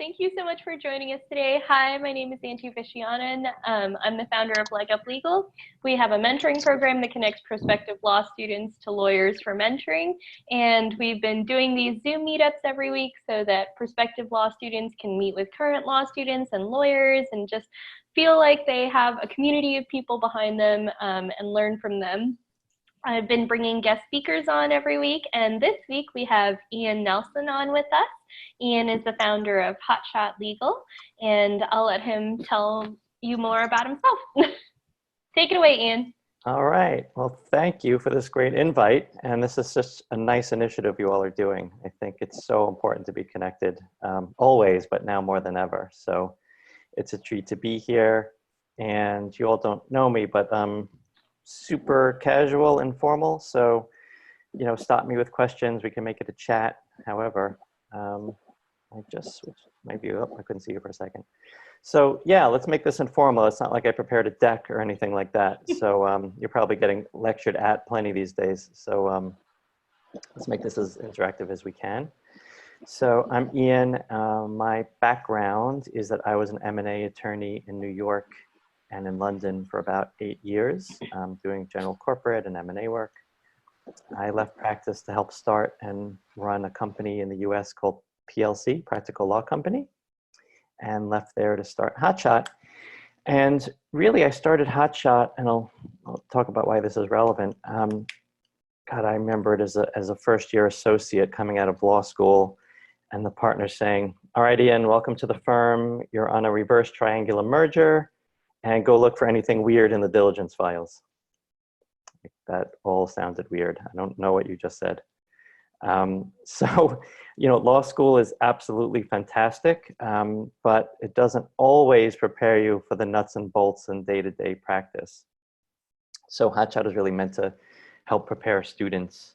Thank you so much for joining us today. Hi, my name is Auntie Vishianan. I'm the founder of Leg Up Legal. We have a mentoring program that connects prospective law students to lawyers for mentoring. And we've been doing these Zoom meetups every week so that prospective law students can meet with current law students and lawyers and just feel like they have a community of people behind them and learn from them. I've been bringing guest speakers on every week, and this week we have Ian Nelson on with us. Ian is the founder of Hotshot Legal, and I'll let him tell you more about himself. Take it away, Ian. All right. Well, thank you for this great invite, and this is just a nice initiative you all are doing. I think it's so important to be connected always, but now more than ever. So it's a treat to be here, and you all don't know me, but super casual, informal. So, you know, stop me with questions. We can make it a chat. However, I just switched my view up. I couldn't see you for a second. So yeah, let's make this informal. It's not like I prepared a deck or anything like that. So you're probably getting lectured at plenty these days. So let's make this as interactive as we can. So I'm Ian. My background is that I was an M&A attorney in New York and in London for about 8 years, doing general corporate and M&A work. I left practice to help start and run a company in the US called PLC, Practical Law Company, and left there to start Hotshot. And really I started Hotshot, and I'll talk about why this is relevant. God, I remember it as a first year associate coming out of law school, and the partner saying, all right, Ian, welcome to the firm. You're on a reverse triangular merger, and go look for anything weird in the diligence files. That all sounded weird. I don't know what you just said. So, you know, law school is absolutely fantastic, but it doesn't always prepare you for the nuts and bolts and day-to-day practice. So Hotshot is really meant to help prepare students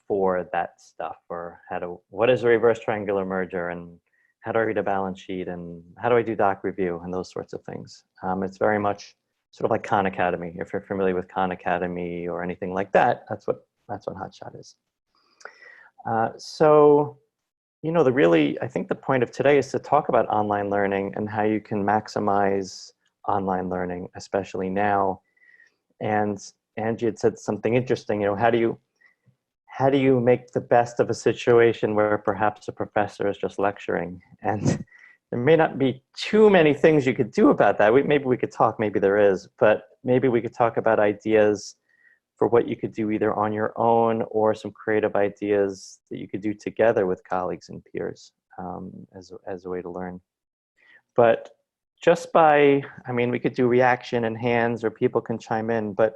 for that stuff, or what is a reverse triangular merger, and how do I read a balance sheet, and how do I do doc review, and those sorts of things. It's very much sort of like Khan Academy. If you're familiar with Khan Academy or anything like that, that's what Hotshot is. So, you know, I think the point of today is to talk about online learning and how you can maximize online learning, especially now. And Angie had said something interesting, you know, how do you make the best of a situation where perhaps a professor is just lecturing? And there may not be too many things you could do about that. Maybe we could talk, maybe there is, but maybe we could talk about ideas for what you could do either on your own or some creative ideas that you could do together with colleagues and peers as a way to learn. But just we could do reaction and hands, or people can chime in, but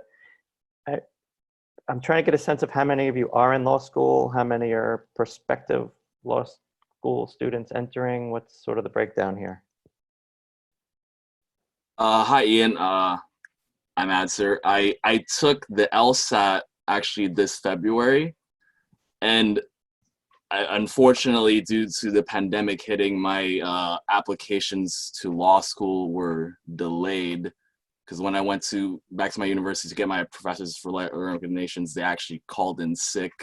I'm trying to get a sense of how many of you are in law school, how many are prospective law school students entering. What's sort of the breakdown here? Hi, Ian. I'm Adser. I took the LSAT actually this February, and unfortunately, due to the pandemic hitting, my applications to law school were delayed. Because when I went back to my university to get my professors for organizations, they actually called in sick,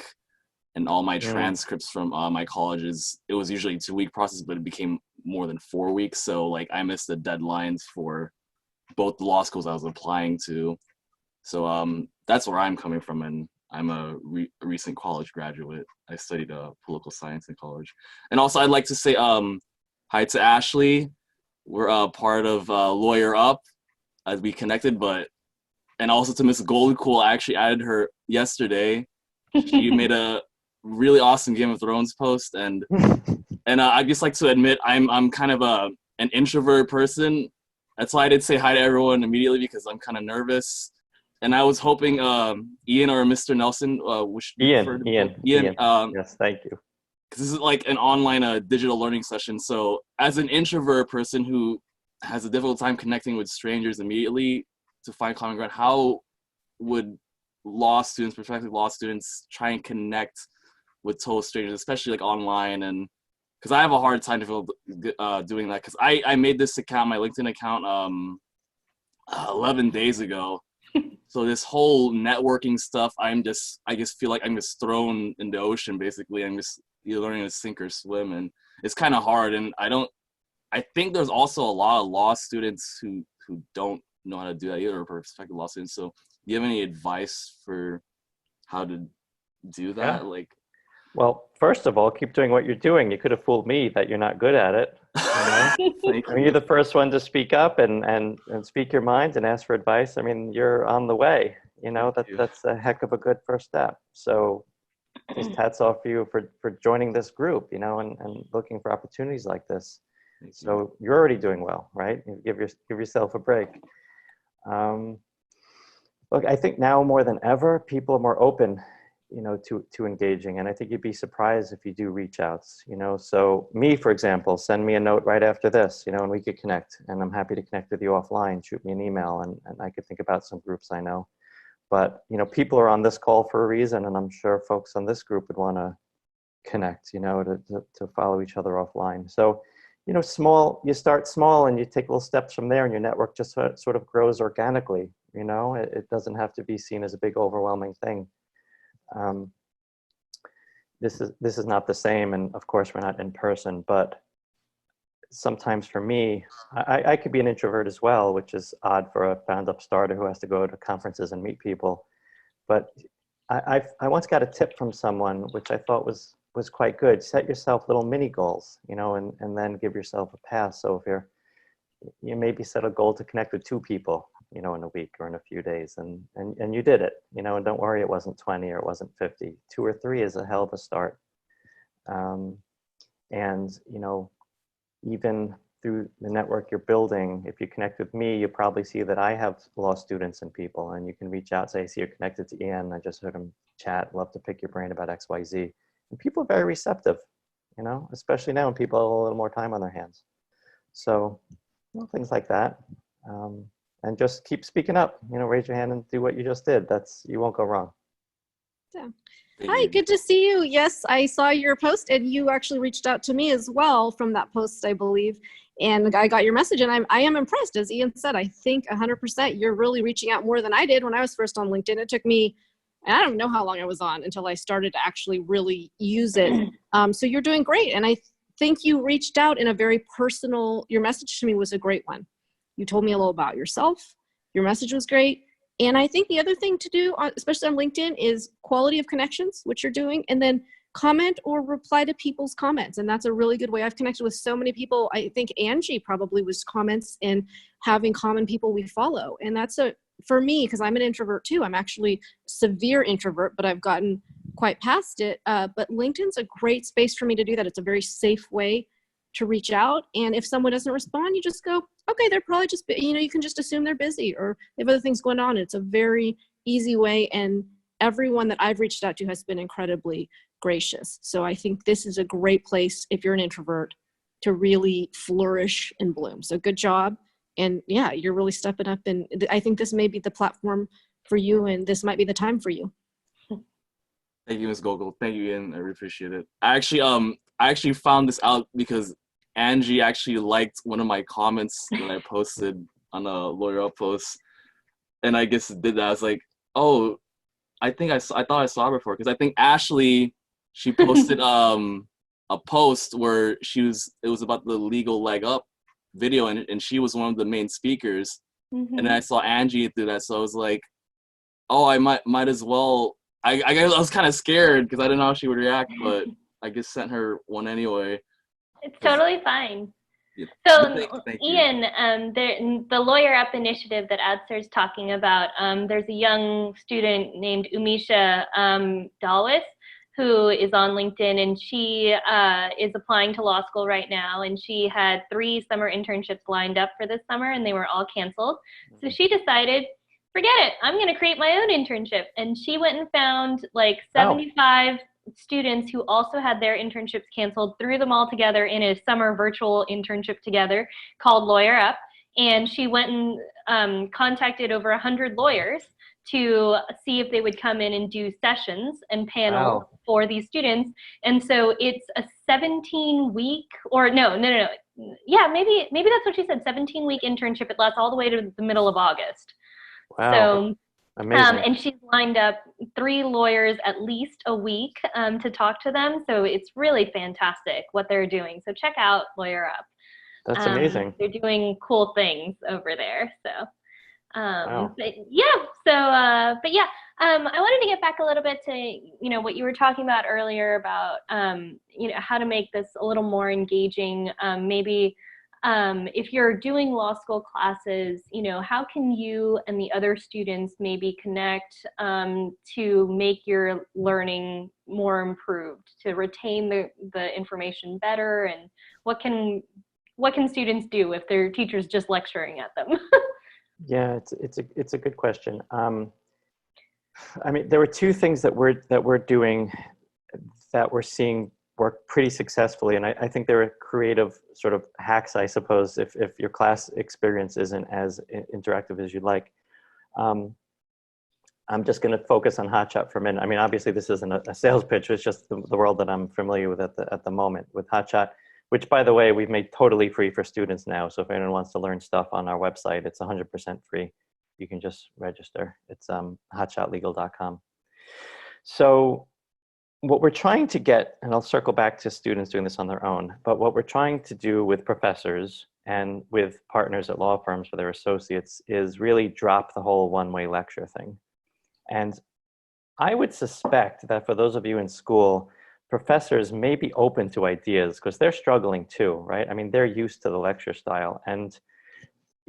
and all my transcripts from my colleges, it was usually a 2-week process, but it became more than 4 weeks. So like I missed the deadlines for both the law schools I was applying to. So that's where I'm coming from, and I'm a recent college graduate. I studied political science in college. And also I'd like to say hi to Ashley. We're part of Lawyer Up, as we connected, and also to Miss Goldcool. I actually added her yesterday. She made a really awesome Game of Thrones post, and I'd just like to admit I'm kind of an introvert person. That's why I did say hi to everyone immediately, because I'm kind of nervous. And I was hoping Ian or Mr. Nelson, which Ian. Yes, thank you. Because this is like an online digital learning session. So as an introvert person who has a difficult time connecting with strangers immediately to find common ground, how would prospective law students try and connect with total strangers, especially like online? And because I have a hard time doing that, because I made this account, my LinkedIn account, 11 days ago. So this whole networking stuff, I just feel like I'm just thrown in the ocean, basically. I'm just learning to sink or swim. And it's kind of hard. And I think there's also a lot of law students who don't know how to do that either, or prospective law students. So do you have any advice for how to do that? Yeah. Like, Well, first of all, keep doing what you're doing. You could have fooled me that you're not good at it. You know? thank I mean, you're the first one to speak up and speak your mind and ask for advice. I mean, you're on the way. You know, Thank you. that's a heck of a good first step. So just hats off for you for joining this group, you know, and looking for opportunities like this. Thank you. So you're already doing well, right? You give yourself a break. Look, I think now more than ever, people are more open, you know, to engaging. And I think you'd be surprised if you do reach outs, you know. So me, for example, send me a note right after this, you know, and we could connect. And I'm happy to connect with you offline. Shoot me an email, and I could think about some groups I know. But, you know, people are on this call for a reason, and I'm sure folks on this group would want to connect, you know, to follow each other offline. So, you know, you start small and you take little steps from there, and your network just sort of grows organically. You know, it doesn't have to be seen as a big overwhelming thing. This is not the same, and of course we're not in person, but sometimes for me, I could be an introvert as well, which is odd for a found-up starter who has to go to conferences and meet people. But I once got a tip from someone, which I thought was quite good. Set yourself little mini goals, you know, and then give yourself a pass. So if you maybe set a goal to connect with 2 people, you know, in a week or in a few days, and you did it, you know, and don't worry, it wasn't 20 or it wasn't 50. 2 or 3 is a hell of a start. And, you know, even through the network you're building, if you connect with me, you probably see that I have law students and people, and you can reach out, say, see, you're connected to Ian. I just heard him chat, love to pick your brain about XYZ. And people are very receptive, you know, especially now when people have a little more time on their hands. So, you know, things like that. And just keep speaking up, you know, raise your hand and do what you just did. You won't go wrong. Yeah. Hi, good to see you. Yes, I saw your post, and you actually reached out to me as well from that post, I believe. And I got your message, and I am impressed. As Ian said, I think 100% you're really reaching out more than I did when I was first on LinkedIn. It took me, and I don't know how long I was on until I started to actually really use it. So you're doing great. And I think you reached out in a very personal, your message to me was a great one. You told me a little about yourself. Your message was great. And I think the other thing to do, especially on LinkedIn, is quality of connections, which you're doing, and then comment or reply to people's comments. And that's a really good way. I've connected with so many people. I think Angie probably was comments and having common people we follow. And that's for me, because I'm an introvert too. I'm actually a severe introvert, but I've gotten quite past it. But LinkedIn's a great space for me to do that. It's a very safe way to reach out. And if someone doesn't respond, you just go, okay, they're probably just, you know, you can just assume they're busy or they have other things going on. It's a very easy way. And everyone that I've reached out to has been incredibly gracious. So I think this is a great place if you're an introvert to really flourish and bloom. So good job. And yeah, you're really stepping up. And I think this may be the platform for you, and this might be the time for you. Thank you, Ms. Gogol. Thank you, Ian. I really appreciate it. I actually found this out because Angie actually liked one of my comments that I posted on a Lawyer Up post, and I guess did that. I was like, oh, I thought I saw her before, because I think Ashley, she posted a post where it was about the legal leg up video, and she was one of the main speakers. And then I saw Angie do that, so I was like, oh, I might as well. I was kind of scared because I didn't know how she would react, but I just sent her one anyway. It's totally fine. Yeah. So, Thank Ian, the Lawyer Up initiative that Adsar is talking about, there's a young student named Umisha Dalwis who is on LinkedIn, and she is applying to law school right now, and she had 3 summer internships lined up for this summer, and they were all canceled. So she decided, forget it, I'm going to create my own internship. And she went and found like 75 students who also had their internships canceled, threw them all together in a summer virtual internship together called Lawyer Up. And she went and contacted over 100 lawyers to see if they would come in and do sessions and panels for these students. And so it's a 17-week, or no. Yeah, maybe that's what she said, 17-week internship. It lasts all the way to the middle of August. Wow. So Amazing. And she's lined up 3 lawyers at least a week to talk to them. So it's really fantastic what they're doing. So check out Lawyer Up. That's amazing. They're doing cool things over there. So, Wow. but yeah. I wanted to get back a little bit to what you were talking about earlier about how to make this a little more engaging. Maybe if you're doing law school classes, how can you and the other students maybe connect to make your learning more improved, to retain the information better, and what can students do if their teacher's just lecturing at them? Yeah, it's a good question. I mean, there were 2 things that we're doing that we're seeing work pretty successfully, and I think there are creative sort of hacks, I suppose, if your class experience isn't as interactive as you'd like. I'm just going to focus on Hotshot for a minute. I mean, obviously, this isn't a sales pitch. It's just the world that I'm familiar with at the moment with Hotshot, which, by the way, we've made totally free for students now. So if anyone wants to learn stuff on our website, it's 100% free. You can just register. It's hotshotlegal.com. So what we're trying to get, and I'll circle back to students doing this on their own, but what we're trying to do with professors and with partners at law firms for their associates is really drop the whole one-way lecture thing. And I would suspect that for those of you in school, professors may be open to ideas because they're struggling too, right? I mean, they're used to the lecture style, and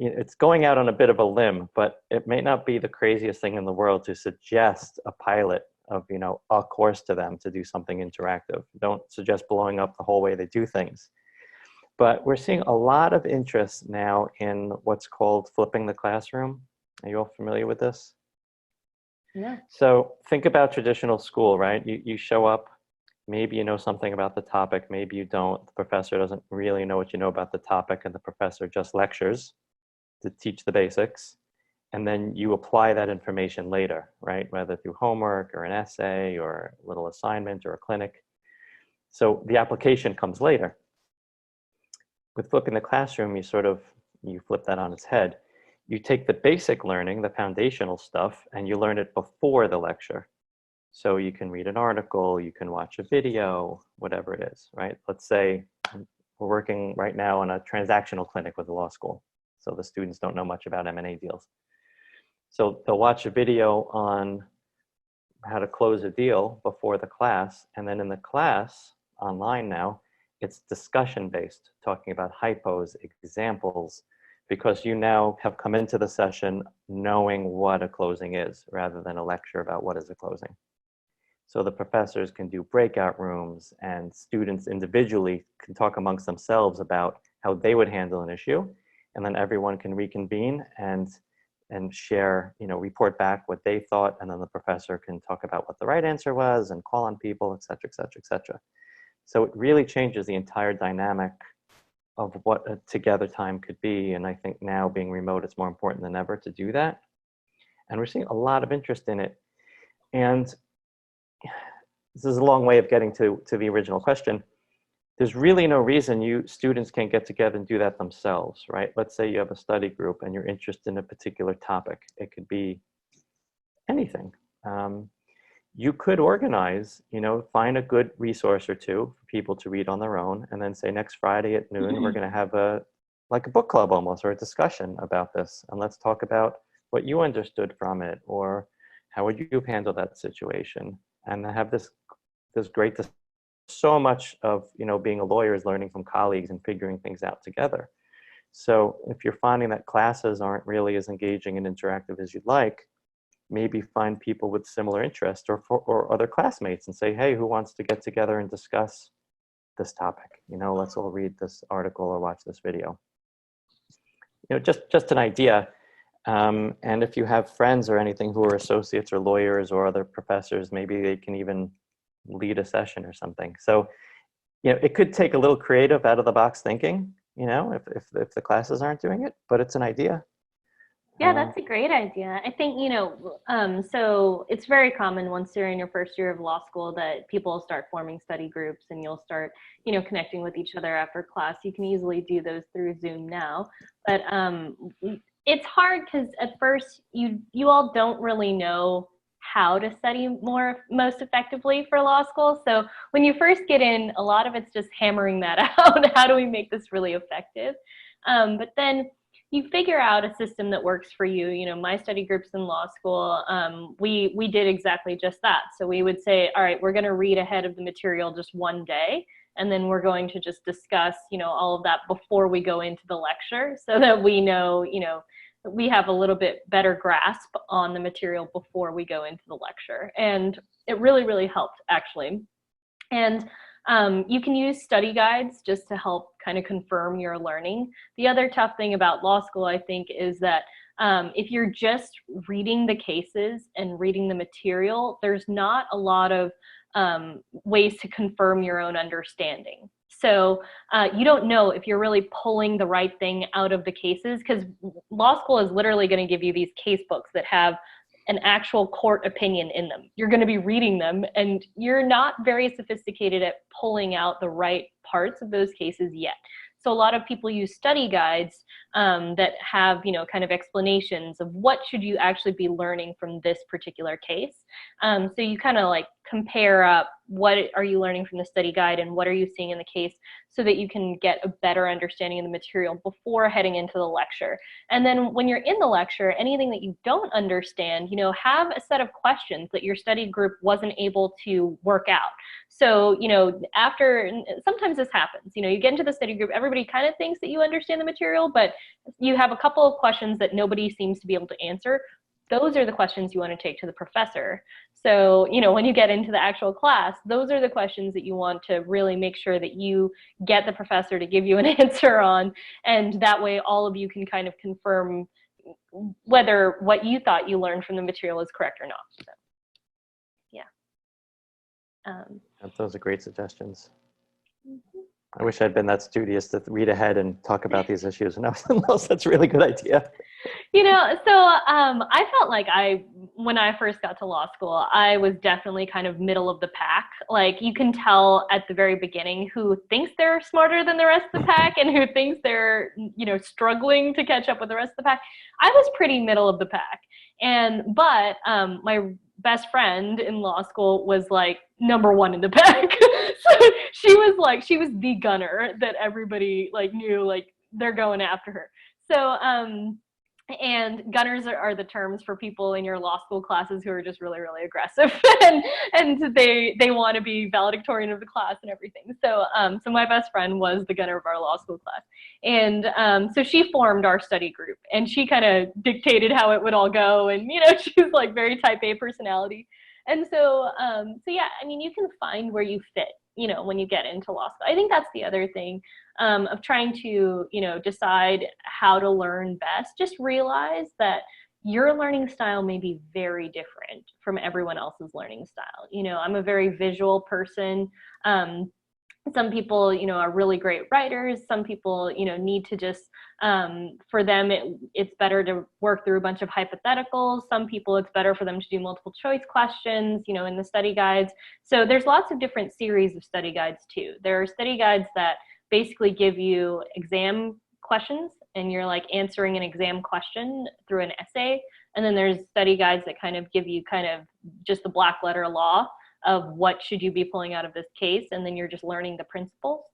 it's going out on a bit of a limb, but it may not be the craziest thing in the world to suggest a pilot of, a course to them to do something interactive. Don't suggest blowing up the whole way they do things. But we're seeing a lot of interest now in what's called flipping the classroom. Are you all familiar with this? Yeah. So think about traditional school, right? You show up, maybe you know something about the topic, maybe you don't. The professor doesn't really know what you know about the topic, and the professor just lectures to teach the basics. And then you apply that information later, right? Whether through homework or an essay or a little assignment or a clinic. So the application comes later. With flipping the classroom, you flip that on its head. You take the basic learning, the foundational stuff, and you learn it before the lecture. So you can read an article, you can watch a video, whatever it is, right? Let's say we're working right now on a transactional clinic with a law school. So the students don't know much about M&A deals. So they'll watch a video on how to close a deal before the class. And then in the class, online now, it's discussion-based, talking about hypos, examples, because you now have come into the session knowing what a closing is, rather than a lecture about what is a closing. So the professors can do breakout rooms, and students individually can talk amongst themselves about how they would handle an issue. And then everyone can reconvene and share, report back what they thought, and then the professor can talk about what the right answer was and call on people, et cetera, et cetera, et cetera. So it really changes the entire dynamic of what a together time could be. And I think now, being remote, it's more important than ever to do that. And we're seeing a lot of interest in it. And this is a long way of getting to the original question. There's really no reason students can't get together and do that themselves, right? Let's say you have a study group and you're interested in a particular topic. It could be anything. You could organize, find a good resource or two for people to read on their own, and then say next Friday at noon, we're going to have a book club almost, or a discussion about this. And let's talk about what you understood from it, or how would you handle that situation? And have this great discussion. So much of being a lawyer is learning from colleagues and figuring things out together. So if you're finding that classes aren't really as engaging and interactive as you'd like, maybe find people with similar interests, or other classmates, and say, hey, who wants to get together and discuss this topic? Let's all read this article or watch this video. Just an idea. And if you have friends or anything who are associates or lawyers or other professors, maybe they can even lead a session or something. So, it could take a little creative, out of the box thinking, if the classes aren't doing it, but it's an idea. Yeah, that's a great idea. I think, so it's very common once you're in your first year of law school that people start forming study groups, and you'll start, connecting with each other after class. You can easily do those through Zoom now. But it's hard because at first you all don't really know how to study most effectively for law school. So when you first get in, a lot of it's just hammering that out. How do we make this really effective? But then you figure out a system that works for you. You know, my study groups in law school, we did exactly just that. So we would say, all right, we're going to read ahead of the material just one day, and then we're going to just discuss, you know, all of that before we go into the lecture, so that we know, you know, we have a little bit better grasp on the material before we go into the lecture. And it really, really helped, actually. And you can use study guides just to help kind of confirm your learning. The other tough thing about law school, I think, is that if you're just reading the cases and reading the material, there's not a lot of ways to confirm your own understanding. So you don't know if you're really pulling the right thing out of the cases, because law school is literally going to give you these case books that have an actual court opinion in them. You're going to be reading them, and you're not very sophisticated at pulling out the right parts of those cases yet. So a lot of people use study guides that have, you know, kind of explanations of what should you actually be learning from this particular case. So you kind of like compare up what are you learning from the study guide and what are you seeing in the case, so that you can get a better understanding of the material before heading into the lecture. And then when you're in the lecture, anything that you don't understand, you know, have a set of questions that your study group wasn't able to work out. So, you know, after, sometimes this happens, you know, you get into the study group, everybody kind of thinks that you understand the material, but you have a couple of questions that nobody seems to be able to answer. Those are the questions you want to take to the professor. So, you know, when you get into the actual class, those are the questions that you want to really make sure that you get the professor to give you an answer on. And that way all of you can kind of confirm whether what you thought you learned from the material is correct or not. So, yeah. Those are great suggestions. I wish I'd been that studious to read ahead and talk about these issues. And I was like, no, that's a really good idea. You know, so I felt like when I first got to law school, I was definitely kind of middle of the pack. Like, you can tell at the very beginning who thinks they're smarter than the rest of the pack and who thinks they're, you know, struggling to catch up with the rest of the pack. I was pretty middle of the pack. But my best friend in law school was like #1 in the pack. So she was the gunner that everybody like knew, like they're going after her. So and gunners are the terms for people in your law school classes who are just really, really aggressive and they want to be valedictorian of the class and everything. So so my best friend was the gunner of our law school class. And so she formed our study group, and she kind of dictated how it would all go. And, you know, she's like very type A personality. And so, so yeah, I mean, you can find where you fit, you know, when you get into law school. I think that's the other thing of trying to, you know, decide how to learn best. Just realize that your learning style may be very different from everyone else's learning style. You know, I'm a very visual person. Some people, you know, are really great writers. Some people, you know, need to just, for them, it's better to work through a bunch of hypotheticals. Some people, it's better for them to do multiple choice questions, you know, in the study guides. So there's lots of different series of study guides too. There are study guides that basically give you exam questions, and you're like answering an exam question through an essay. And then there's study guides that kind of give you kind of just the black letter law of what should you be pulling out of this case, and then you're just learning the principles.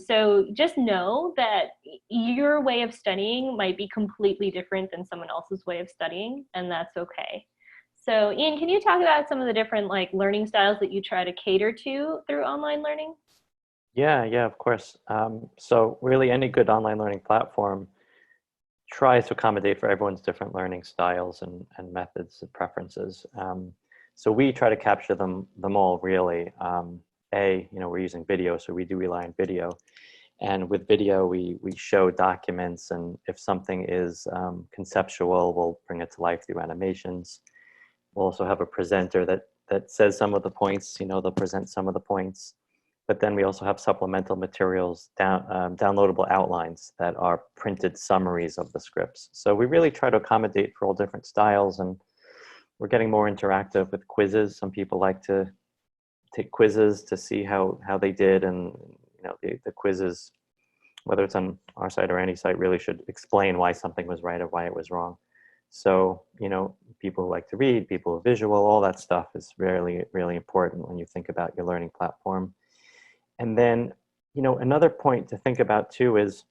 So just know that your way of studying might be completely different than someone else's way of studying, and that's okay. So Ian, can you talk about some of the different like learning styles that you try to cater to through online learning? Yeah, of course. So really any good online learning platform tries to accommodate for everyone's different learning styles and methods and preferences. So we try to capture them all really. You know, we're using video, so we do rely on video. And with video, we show documents, and if something is conceptual, we'll bring it to life through animations. We'll also have a presenter that says some of the points, you know, they'll present some of the points. But then we also have supplemental materials, downloadable outlines that are printed summaries of the scripts. So we really try to accommodate for all different styles, and we're getting more interactive with quizzes. Some people like to take quizzes to see how they did, and you know, the quizzes whether it's on our site or any site, really should explain why something was right or why it was wrong. So, people who like to read, people who are visual, all that stuff is really, really important when you think about your learning platform. And then, another point to think about too is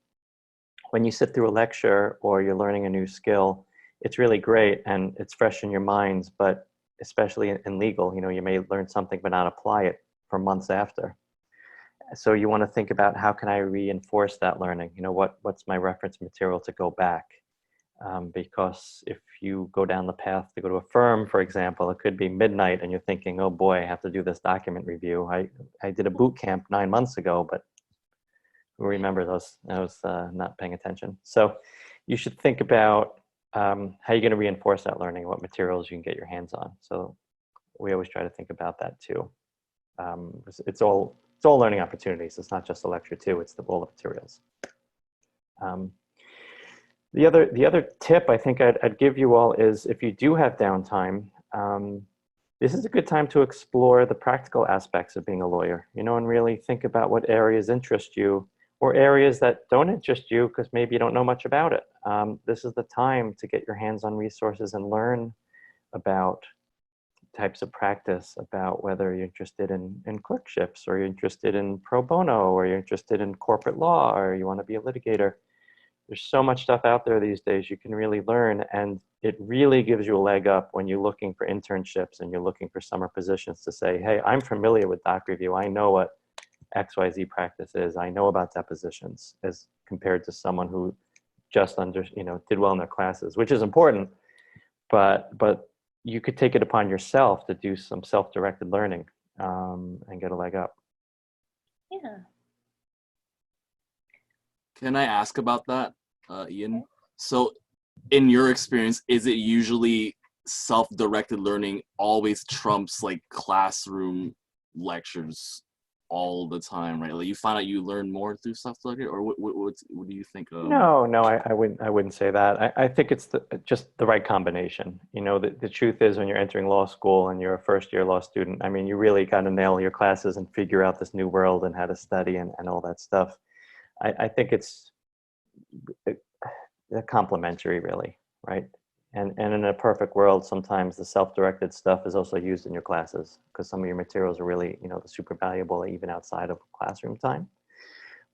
when you sit through a lecture or you're learning a new skill, it's really great and it's fresh in your minds, but especially in legal, you may learn something but not apply it for months after. So you want to think about how can I reinforce that learning? What's my reference material to go back? Because if you go down the path to go to a firm, for example, it could be midnight and you're thinking, oh boy, I have to do this document review. I did a boot camp 9 months ago, but who remembers those? I was not paying attention. So you should think about how you're going to reinforce that learning, what materials you can get your hands on. So we always try to think about that too. It's all learning opportunities. It's not just a lecture too, it's all the materials. The other tip I think I'd give you all is if you do have downtime, this is a good time to explore the practical aspects of being a lawyer, and really think about what areas interest you or areas that don't interest you because maybe you don't know much about it. This is the time to get your hands on resources and learn about types of practice, about whether you're interested in clerkships or you're interested in pro bono or you're interested in corporate law or you want to be a litigator. There's so much stuff out there these days you can really learn, and it really gives you a leg up when you're looking for internships and you're looking for summer positions to say, hey, I'm familiar with doc review. I know what XYZ practice is. I know about depositions, as compared to someone who just did well in their classes, which is important, but you could take it upon yourself to do some self-directed learning and get a leg up. Yeah. Can I ask about that, Ian? So in your experience, is it usually self-directed learning always trumps like classroom lectures all the time, right? Like you find out you learn more through self-directed, or what do you think of? No, I wouldn't say that. I think it's just the right combination. The truth is when you're entering law school and you're a first-year law student, I mean, you really got to nail your classes and figure out this new world and how to study and all that stuff. I think it's complementary, really, right? And in a perfect world, sometimes the self-directed stuff is also used in your classes because some of your materials are really, super valuable even outside of classroom time.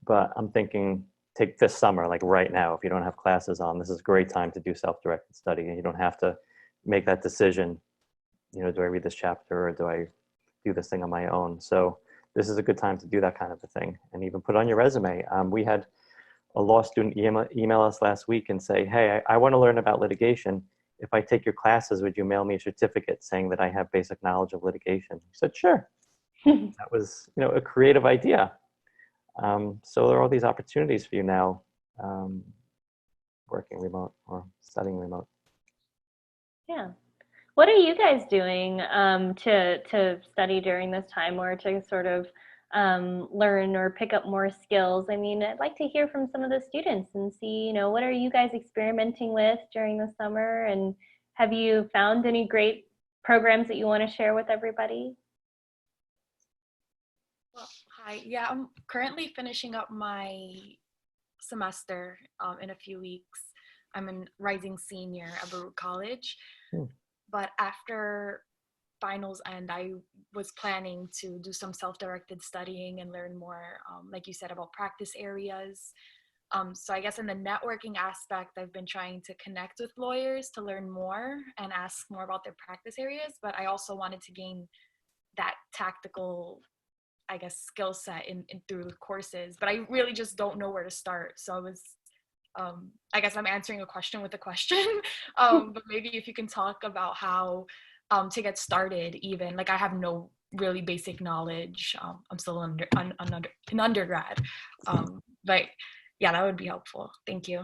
But I'm thinking, take this summer, like right now, if you don't have classes on, this is a great time to do self-directed study, and you don't have to make that decision, do I read this chapter or do I do this thing on my own? So this is a good time to do that kind of a thing and even put on your resume. We had a law student email us last week and say, hey, I want to learn about litigation. If I take your classes, would you mail me a certificate saying that I have basic knowledge of litigation? I said, sure. That was, a creative idea. So there are all these opportunities for you now, working remote or studying remote. Yeah. What are you guys doing to study during this time or to sort of learn or pick up more skills? I mean, I'd like to hear from some of the students and see, what are you guys experimenting with during the summer? And have you found any great programs that you want to share with everybody? Well, hi. Yeah, I'm currently finishing up my semester in a few weeks. I'm a rising senior at Baruch College. But after finals end, I was planning to do some self-directed studying and learn more, like you said, about practice areas. So I guess in the networking aspect, I've been trying to connect with lawyers to learn more and ask more about their practice areas. But I also wanted to gain that tactical, I guess, skill set in through courses. But I really just don't know where to start. So I was I guess I'm answering a question with a question, but maybe if you can talk about how to get started even, like I have no really basic knowledge. I'm still an undergrad, but yeah, that would be helpful. Thank you.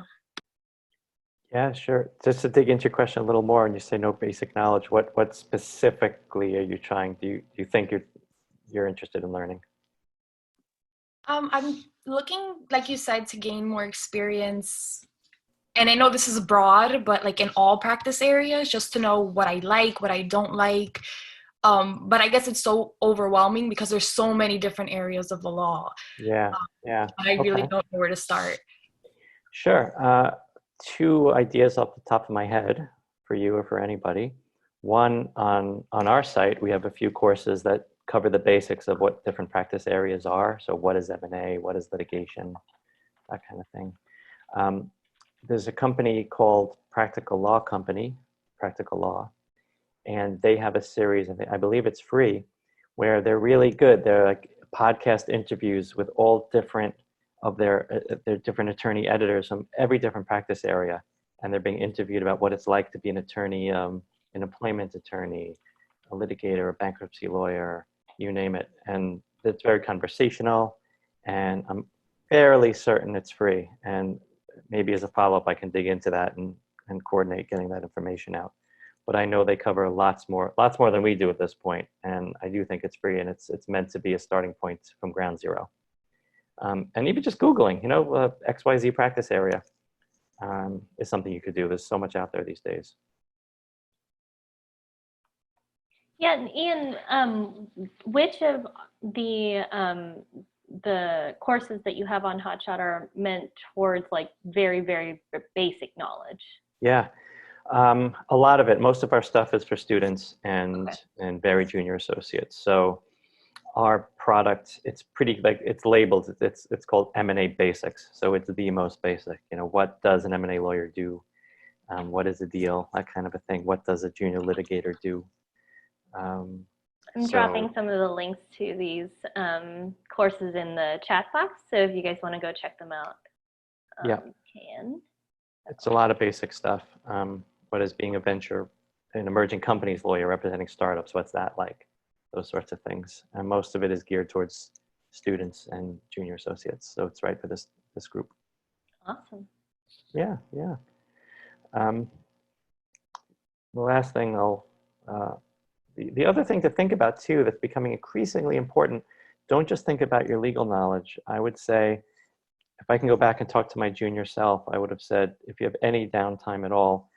Yeah, sure. Just to dig into your question a little more, and you say no basic knowledge, what specifically are you trying, do you think you're interested in learning? I'm looking, like you said, to gain more experience. And I know this is broad, but like in all practice areas, just to know what I like, what I don't like, But I guess it's so overwhelming because there's so many different areas of the law. Yeah, yeah. I really Okay. don't know where to start. Sure. Two ideas off the top of my head for you or for anybody. One, on our site, we have a few courses that cover the basics of what different practice areas are. So what is M&A, what is litigation, that kind of thing. There's a company called Practical Law Company, Practical Law, and they have a series, and I believe it's free, where they're really good. They're like podcast interviews with all different of their different attorney editors from every different practice area, and they're being interviewed about what it's like to be an attorney, an employment attorney, a litigator, a bankruptcy lawyer, you name it. And it's very conversational, and I'm fairly certain it's free. And maybe as a follow-up, I can dig into that and coordinate getting that information out. But I know they cover lots more than we do at this point, and I do think it's free, and it's meant to be a starting point from ground zero. And even just Googling, XYZ practice area is something you could do. There's so much out there these days. Yeah, and Ian, which of the courses that you have on Hotshot are meant towards like very, very basic knowledge? Yeah, a lot of it. Most of our stuff is for students and very junior associates. So our product, it's pretty, like, it's labeled, it's called M&A Basics. So it's the most basic. What does an M&A lawyer do? What is a deal? That kind of a thing. What does a junior litigator do? I'm dropping some of the links to these courses in the chat box. So if you guys want to go check them out, you can. It's a lot of basic stuff. What is being an emerging companies lawyer representing startups? What's that like? Those sorts of things. And most of it is geared towards students and junior associates. So it's right for this group. Awesome. Yeah, yeah. The last thing the other thing to think about too, that's becoming increasingly important, don't just think about your legal knowledge. I would say, if I can go back and talk to my junior self, I would have said, if you have any downtime at all,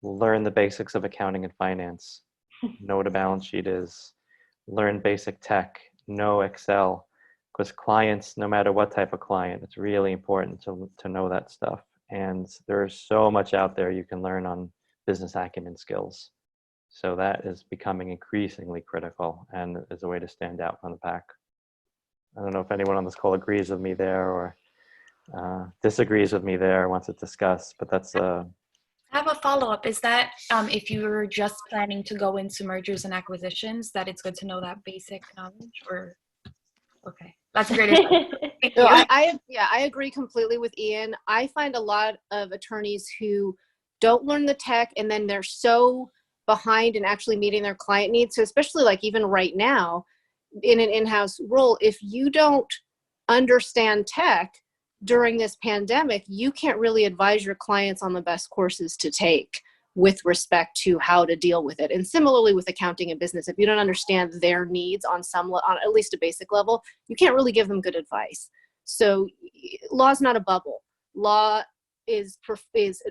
learn the basics of accounting and finance. Know what a balance sheet is. Learn basic tech. Know Excel. Because clients, no matter what type of client, it's really important to know that stuff. And there's so much out there you can learn on business acumen skills. So that is becoming increasingly critical and is a way to stand out from the pack. I don't know if anyone on this call agrees with me there or disagrees with me there, wants to discuss, but that's I have a follow-up. Is that if you're just planning to go into mergers and acquisitions, that it's good to know that basic knowledge? Or okay, that's a great advice. No, I agree completely with Ian. I find a lot of attorneys who don't learn the tech, and then they're so behind in actually meeting their client needs. So especially like even right now in an in-house role, if you don't understand tech during this pandemic, you can't really advise your clients on the best courses to take with respect to how to deal with it. And similarly with accounting and business, if you don't understand their needs on at least a basic level, you can't really give them good advice. So law's not a bubble. Law is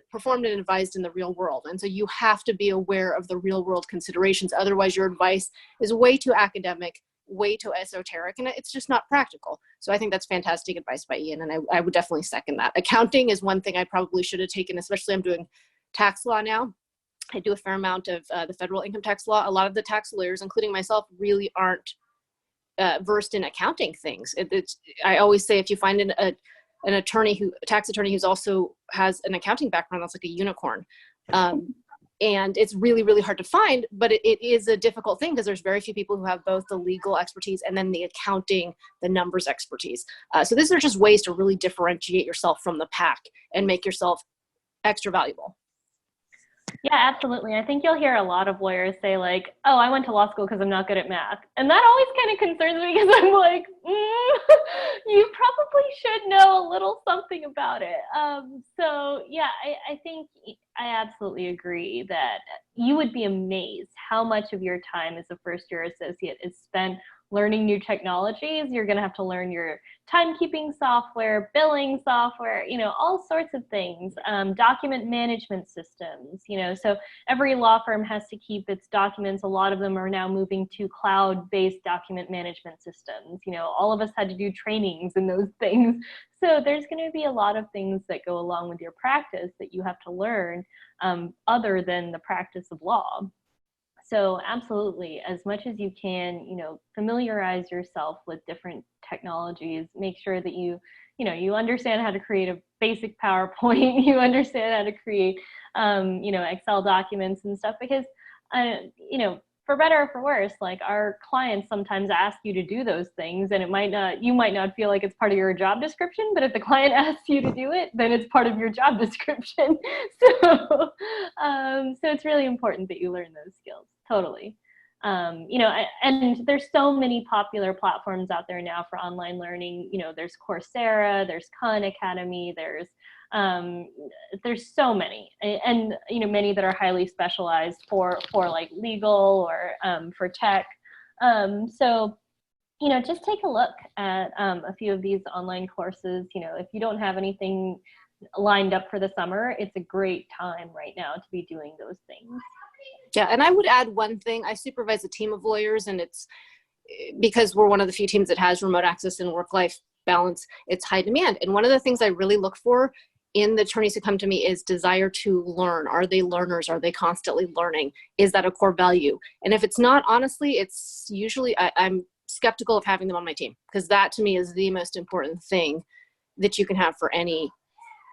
performed and advised in the real world. And so you have to be aware of the real world considerations. Otherwise your advice is way too academic, way too esoteric, and it's just not practical. So I think that's fantastic advice by Ian, and I would definitely second that. Accounting is one thing I probably should have taken, especially I'm doing tax law now. I do a fair amount of the federal income tax law. A lot of the tax lawyers, including myself, really aren't versed in accounting things. I always say if you find a tax attorney who's also has an accounting background, that's like a unicorn. And it's really, really hard to find, but it is a difficult thing because there's very few people who have both the legal expertise and then the accounting, the numbers expertise. So these are just ways to really differentiate yourself from the pack and make yourself extra valuable. Yeah, absolutely. I think you'll hear a lot of lawyers say like, oh, I went to law school because I'm not good at math. And that always kind of concerns me because I'm like, you probably should know a little something about it. So yeah, I think I absolutely agree that you would be amazed how much of your time as a first year associate is spent learning new technologies. You're going to have to learn your timekeeping software, billing software, all sorts of things, document management systems, so every law firm has to keep its documents. A lot of them are now moving to cloud-based document management systems. All of us had to do trainings in those things. So there's going to be a lot of things that go along with your practice that you have to learn, other than the practice of law. So absolutely, as much as you can, familiarize yourself with different technologies. Make sure that you understand how to create a basic PowerPoint. You understand how to create, Excel documents and stuff, because, for better or for worse, like, our clients sometimes ask you to do those things, and you might not feel like it's part of your job description, but if the client asks you to do it, then it's part of your job description. So it's really important that you learn those skills. Totally. And there's so many popular platforms out there now for online learning. There's Coursera, there's Khan Academy, there's so many, and many that are highly specialized for like legal or for tech. So just take a look at a few of these online courses. If you don't have anything lined up for the summer, it's a great time right now to be doing those things. Yeah, and I would add one thing. I supervise a team of lawyers, and it's because we're one of the few teams that has remote access and work-life balance, it's high demand. And one of the things I really look for in the attorneys who come to me is desire to learn. Are they learners? Are they constantly learning? Is that a core value? And if it's not, honestly, it's usually, I'm skeptical of having them on my team, because that to me is the most important thing that you can have for any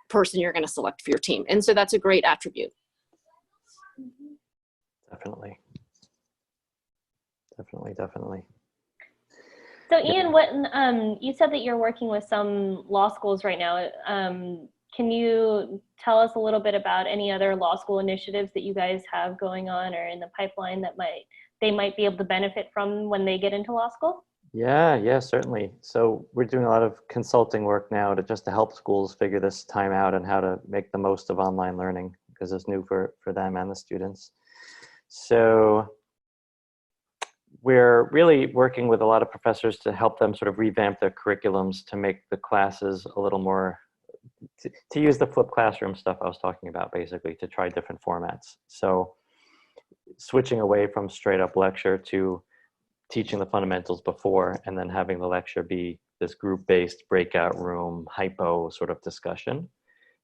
person you're going to select for your team. And so that's a great attribute. Definitely. So Ian, what you said that you're working with some law schools right now. Can you tell us a little bit about any other law school initiatives that you guys have going on or in the pipeline that they might be able to benefit from when they get into law school? Yeah, certainly. So we're doing a lot of consulting work now to help schools figure this time out and how to make the most of online learning, because it's new for them and the students. So we're really working with a lot of professors to help them sort of revamp their curriculums to make the classes a little more, to use the flipped classroom stuff I was talking about, basically, to try different formats. So switching away from straight up lecture to teaching the fundamentals before, and then having the lecture be this group-based breakout room, hypo sort of discussion.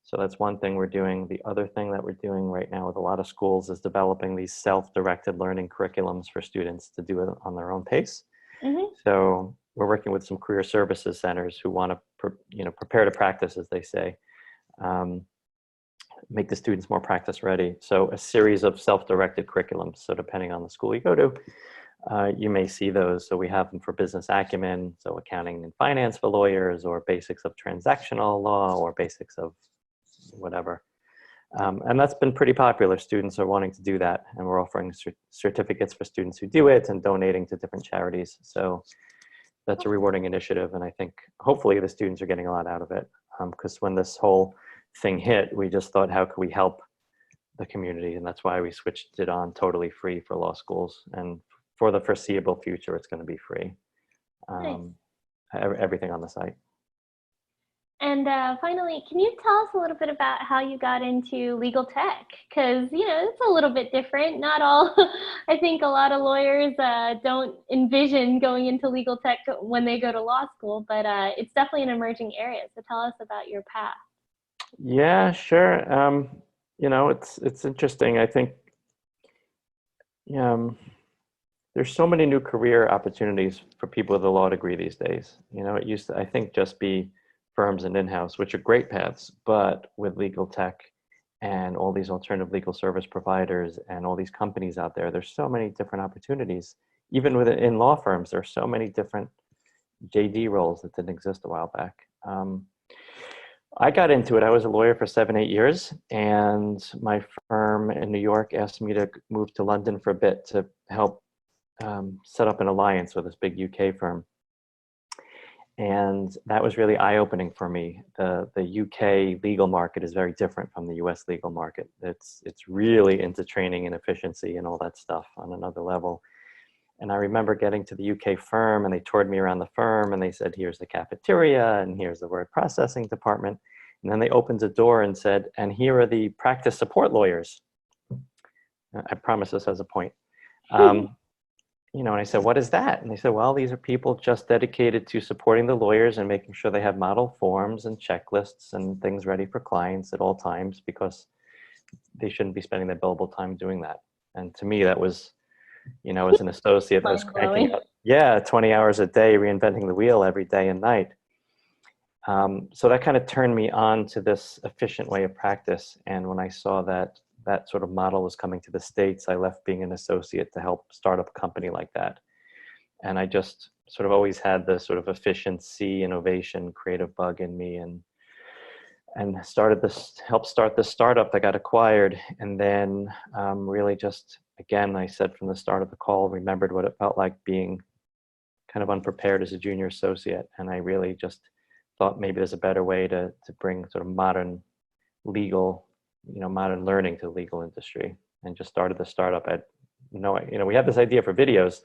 So that's one thing we're doing. The other thing that we're doing right now with a lot of schools is developing these self-directed learning curriculums for students to do it on their own pace. Mm-hmm. So we're working with some career services centers who want to, prepare to practice, as they say, make the students more practice ready. So a series of self-directed curriculums. So depending on the school you go to, you may see those. So we have them for business acumen, so accounting and finance for lawyers, or basics of transactional law, or basics of whatever. And that's been pretty popular. Students are wanting to do that, and we're offering certificates for students who do it and donating to different charities. So that's a rewarding initiative, and I think hopefully the students are getting a lot out of it, because when this whole thing hit, we just thought, how could we help the community? And that's why we switched it on totally free for law schools, and for the foreseeable future, it's going to be free. Nice. Everything on the site. And finally, can you tell us a little bit about how you got into legal tech? Because, it's a little bit different. Not all, I think a lot of lawyers don't envision going into legal tech when they go to law school, but it's definitely an emerging area. So tell us about your path. Yeah, sure. It's interesting. I think there's so many new career opportunities for people with a law degree these days. It used to, I think, just be firms and in-house, which are great paths, but with legal tech and all these alternative legal service providers and all these companies out there, there's so many different opportunities. Even within law firms, there are so many different JD roles that didn't exist a while back. I got into it. I was a lawyer for 7-8 years, and my firm in New York asked me to move to London for a bit to help set up an alliance with this big UK firm. And that was really eye-opening for me. The UK legal market is very different from the US legal market. It's really into training and efficiency and all that stuff on another level. And I remember getting to the UK firm, and they toured me around the firm, and they said, here's the cafeteria, and here's the word processing department. And then they opened a door and said, and here are the practice support lawyers. I promise this as a point. You know, and I said, what is that? And they said, well, these are people just dedicated to supporting the lawyers and making sure they have model forms and checklists and things ready for clients at all times, because they shouldn't be spending their billable time doing that. And to me, that was, you know, as an associate, that was cranking up, 20 hours a day, reinventing the wheel every day and night. So that kind of turned me on to this efficient way of practice. And when I saw that that sort of model was coming to the States, I left being an associate to help start up a company like that. And I just sort of always had the sort of efficiency, innovation, creative bug in me, and helped start this startup that got acquired. And then really just, again, I said from the start of the call, remembered what it felt like being kind of unprepared as a junior associate. And I really just thought maybe there's a better way to bring sort of modern legal, modern learning to the legal industry, and just started the startup. We had this idea for videos,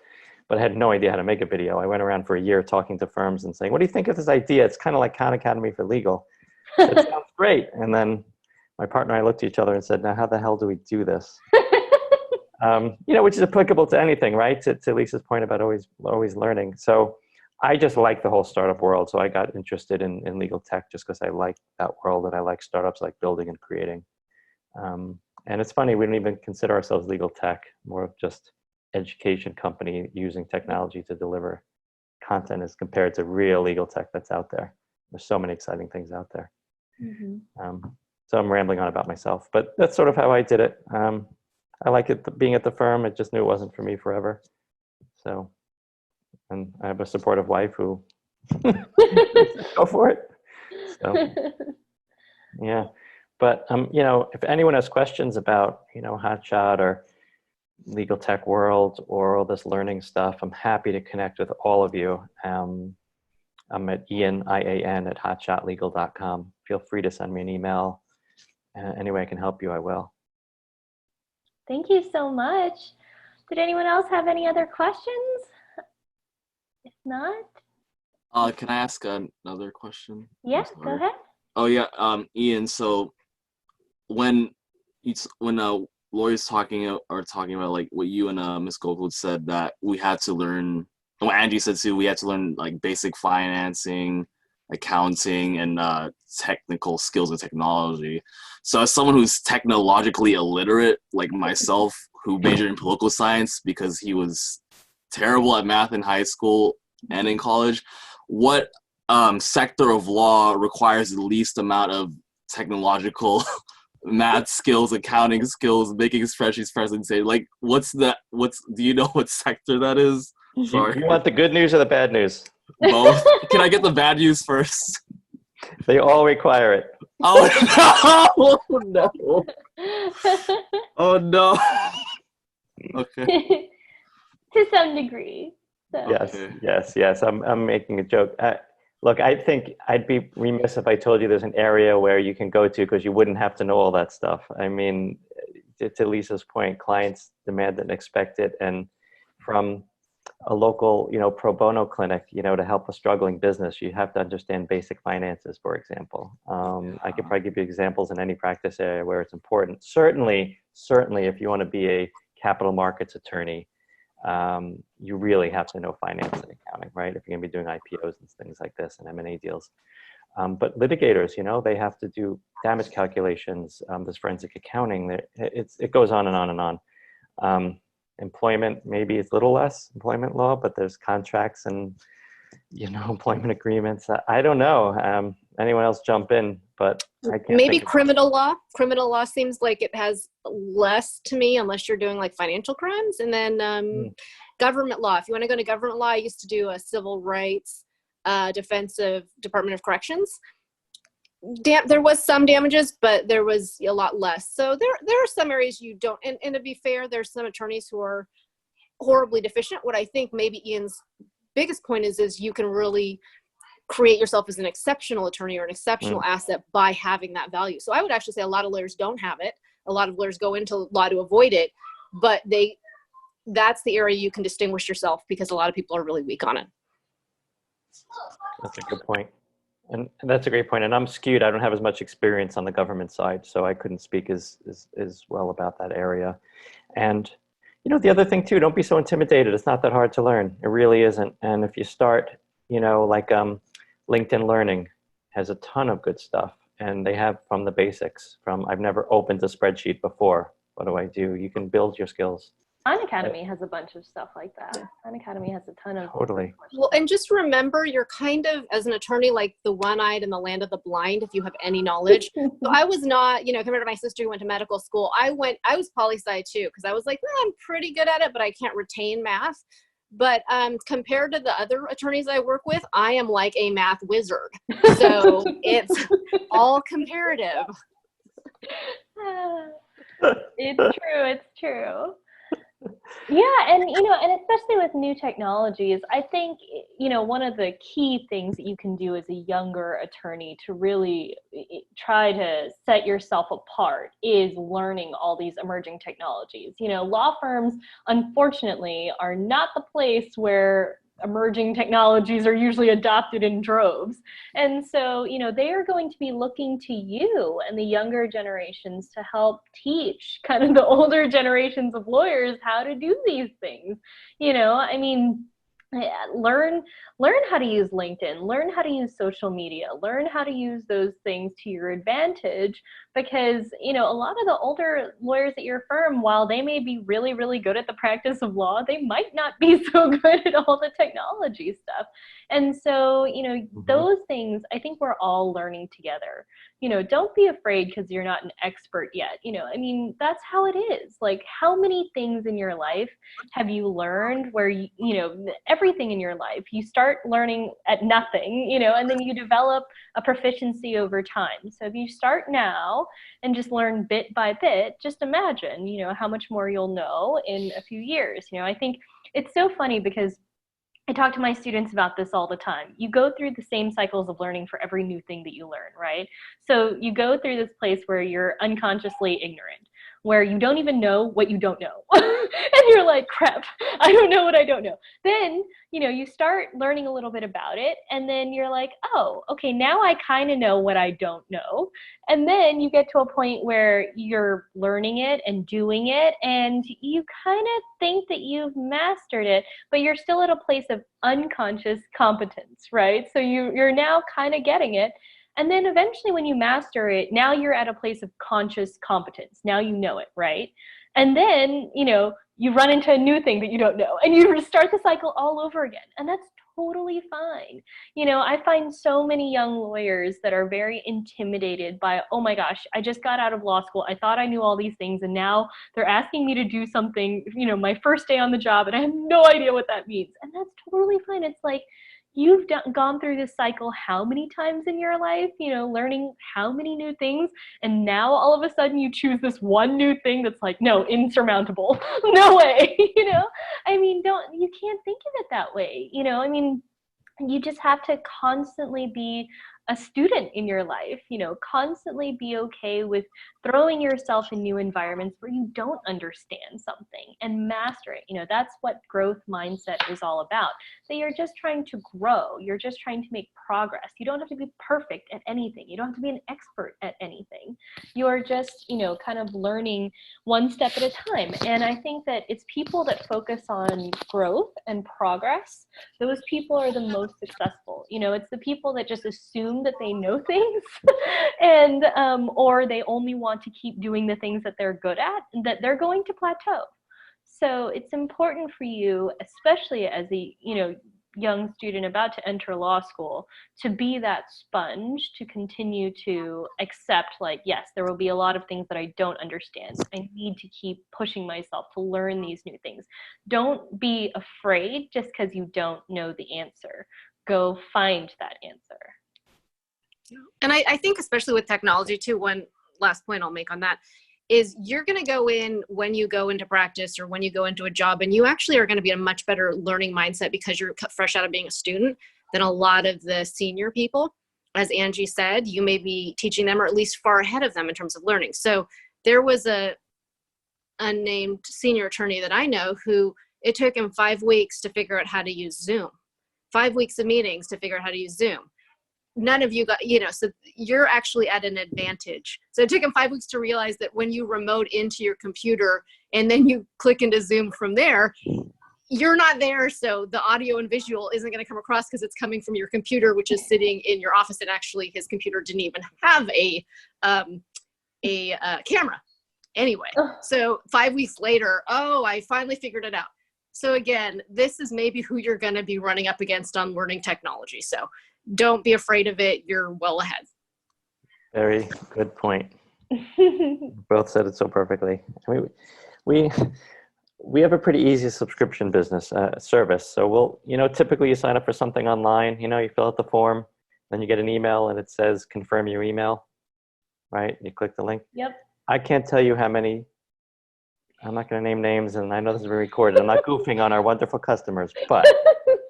but I had no idea how to make a video. I went around for a year talking to firms and saying, what do you think of this idea? It's kind of like Khan Academy for legal. It sounds great. And then my partner and I looked at each other and said, now how the hell do we do this? Which is applicable to anything, right? To Lisa's point about always learning. So I just like the whole startup world. So I got interested in legal tech just because I like that world, and I like startups, like building and creating. And it's funny, we don't even consider ourselves legal tech, more of just education company using technology to deliver content as compared to real legal tech that's out there. There's so many exciting things out there. Mm-hmm. So I'm rambling on about myself, but that's sort of how I did it. I like it being at the firm. I just knew it wasn't for me forever. So, and I have a supportive wife who go for it. So, yeah. But, if anyone has questions about, Hotshot or legal tech world or all this learning stuff, I'm happy to connect with all of you. I'm at Ian, IAN, at hotshotlegal.com. Feel free to send me an email. Any way I can help you, I will. Thank you so much. Did anyone else have any other questions? If not. Can I ask another question? Yeah, go ahead. Oh yeah, Ian. So when lawyers talking about like what you and Ms. Goldwood said, that we had to learn, and what Angie said too, we had to learn like basic financing, accounting, and technical skills and technology. So as someone who's technologically illiterate, like myself, who majored in political science because he was terrible at math in high school and in college, what sector of law requires the least amount of technological math skills, accounting skills, making spreadsheets, presentation? Like, do you know what sector that is? Sorry. You want the good news or the bad news? Both. Can I get the bad news first? They all require it. Oh no! Oh no! Okay. To some degree. So. Yes. I'm making a joke. Look, I think I'd be remiss if I told you there's an area where you can go to, because you wouldn't have to know all that stuff. I mean, to Lisa's point, clients demand and expect it, and from a local, pro bono clinic, to help a struggling business, you have to understand basic finances, for example. I could probably give you examples in any practice area where it's important. Certainly, if you want to be a capital markets attorney, you really have to know finance and accounting, right? If you're going to be doing IPOs and things like this and M&A deals. But litigators, they have to do damage calculations. There's forensic accounting. It goes on and on and on. Employment, maybe it's a little less employment law, but there's contracts and, employment agreements. I don't know. Anyone else jump in, but I can't. Maybe criminal law. Criminal law seems like it has less to me, unless you're doing like financial crimes. And then government law. If you want to go to government law, I used to do a civil rights defensive Department of Corrections. There was some damages, but there was a lot less. So there are some areas you don't, and to be fair, there's some attorneys who are horribly deficient. What I think maybe Ian's biggest point is you can really create yourself as an exceptional attorney or an exceptional asset by having that value. So I would actually say a lot of lawyers don't have it. A lot of lawyers go into law to avoid it, but they that's the area you can distinguish yourself, because a lot of people are really weak on it. That's a good point. And that's a great point. And I'm skewed. I don't have as much experience on the government side, so I couldn't speak as well about that area. And, you know, the other thing too, don't be so intimidated. It's not that hard to learn. It really isn't. And if you start, you know, like LinkedIn Learning has a ton of good stuff. And they have from the basics, from I've never opened a spreadsheet before. What do I do? You can build your skills. Khan Academy has a bunch of stuff like that. Khan Academy has a ton of. Totally. Well, and just remember, you're kind of, as an attorney, like the one-eyed in the land of the blind, if you have any knowledge. So I was not, you know, compared to my sister who went to medical school, I was poli-sci too, because I was like, well, I'm pretty good at it, but I can't retain math. But compared to the other attorneys I work with, I am like a math wizard. So it's all comparative. It's true. Yeah, and you know, and especially with new technologies, I think, you know, one of the key things that you can do as a younger attorney to really try to set yourself apart is learning all these emerging technologies. You know, law firms, unfortunately, are not the place where emerging technologies are usually adopted in droves. And so, you know, they are going to be looking to you and the younger generations to help teach kind of the older generations of lawyers how to do these things. You know, I mean, learn how to use LinkedIn, learn how to use social media, learn how to use those things to your advantage, because, you know, a lot of the older lawyers at your firm, while they may be really, really good at the practice of law, they might not be so good at all the technology stuff. And so, you know, those things, I think we're all learning together. You know, don't be afraid because you're not an expert yet. You know, I mean, that's how it is. Like, how many things in your life have you learned where, you know, everything in your life, you start learning at nothing, you know, and then you develop a proficiency over time. So if you start now and just learn bit by bit, just imagine, you know, how much more you'll know in a few years. You know, I think it's so funny because I talk to my students about this all the time. You go through the same cycles of learning for every new thing that you learn, right? So you go through this place where you're unconsciously ignorant, where you don't even know what you don't know. And you're like, crap, I don't know what I don't know. Then, you know, you start learning a little bit about it, and then you're like, oh, okay, now I kind of know what I don't know. And then you get to a point where you're learning it and doing it, and you kind of think that you've mastered it, but you're still at a place of unconscious competence, right? So you're now kind of getting it. And then eventually when you master it, now you're at a place of conscious competence. Now you know it, right? And then, you know, you run into a new thing that you don't know, and you start the cycle all over again. And that's totally fine. You know, I find so many young lawyers that are very intimidated by, oh my gosh, I just got out of law school. I thought I knew all these things, and now they're asking me to do something, you know, my first day on the job, and I have no idea what that means. And that's totally fine. It's like, you've gone through this cycle how many times in your life, you know, learning how many new things, and now all of a sudden you choose this one new thing that's like, no, insurmountable, no way, you know? I mean, you can't think of it that way, you know? I mean, you just have to constantly be a student in your life, you know, constantly be okay with throwing yourself in new environments where you don't understand something and master it. You know, that's what growth mindset is all about. So you're just trying to grow. You're just trying to make progress. You don't have to be perfect at anything. You don't have to be an expert at anything. You're just, you know, kind of learning one step at a time. And I think that it's people that focus on growth and progress. Those people are the most successful. You know, it's the people that just assume that they know things and or they only want to keep doing the things that they're good at, that they're going to plateau. So it's important for you, especially as a, you know, young student about to enter law school, to be that sponge, to continue to accept, like, yes, there will be a lot of things that I don't understand. I need to keep pushing myself to learn these new things. Don't be afraid just because you don't know the answer. Go find that answer. And I think especially with technology too, one last point I'll make on that is you're going to go in when you go into practice or when you go into a job, and you actually are going to be in a much better learning mindset because you're fresh out of being a student than a lot of the senior people. As Angie said, you may be teaching them or at least far ahead of them in terms of learning. So there was a unnamed senior attorney that I know who it took him 5 weeks to figure out how to use Zoom. 5 weeks of meetings to figure out how to use Zoom. None of you got, so you're actually at an advantage. So it took him 5 weeks to realize that when you remote into your computer and then you click into Zoom from there, you're not there. So the audio and visual isn't going to come across because it's coming from your computer, which is sitting in your office. And actually his computer didn't even have a camera anyway. So 5 weeks later, I finally figured it out. So again, this is maybe who you're going to be running up against on learning technology. So don't be afraid of it. You're well ahead. Very good point. Both said it so perfectly. I mean, we have a pretty easy subscription business service. So we'll, typically you sign up for something online, you fill out the form, then you get an email and it says confirm your email, right? You click the link. Yep. I can't tell you how many, I'm not going to name names, and I know this is being recorded. I'm not goofing on our wonderful customers, but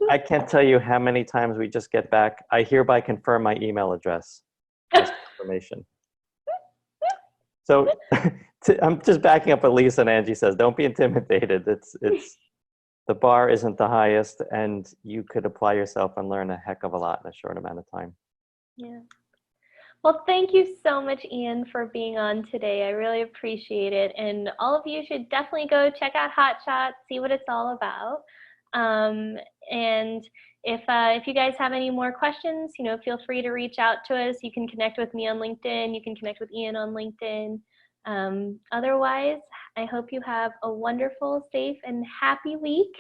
I can't tell you how many times we just get back, I hereby confirm my email address as confirmation. So I'm just backing up what Lisa and Angie says. Don't be intimidated. It's the bar isn't the highest, and you could apply yourself and learn a heck of a lot in a short amount of time. Yeah. Well, thank you so much, Ian, for being on today. I really appreciate it. And all of you should definitely go check out Hotshot, see what it's all about. And if you guys have any more questions, feel free to reach out to us. You can connect with me on LinkedIn. You can connect with Ian on LinkedIn. Otherwise, I hope you have a wonderful, safe, and happy week.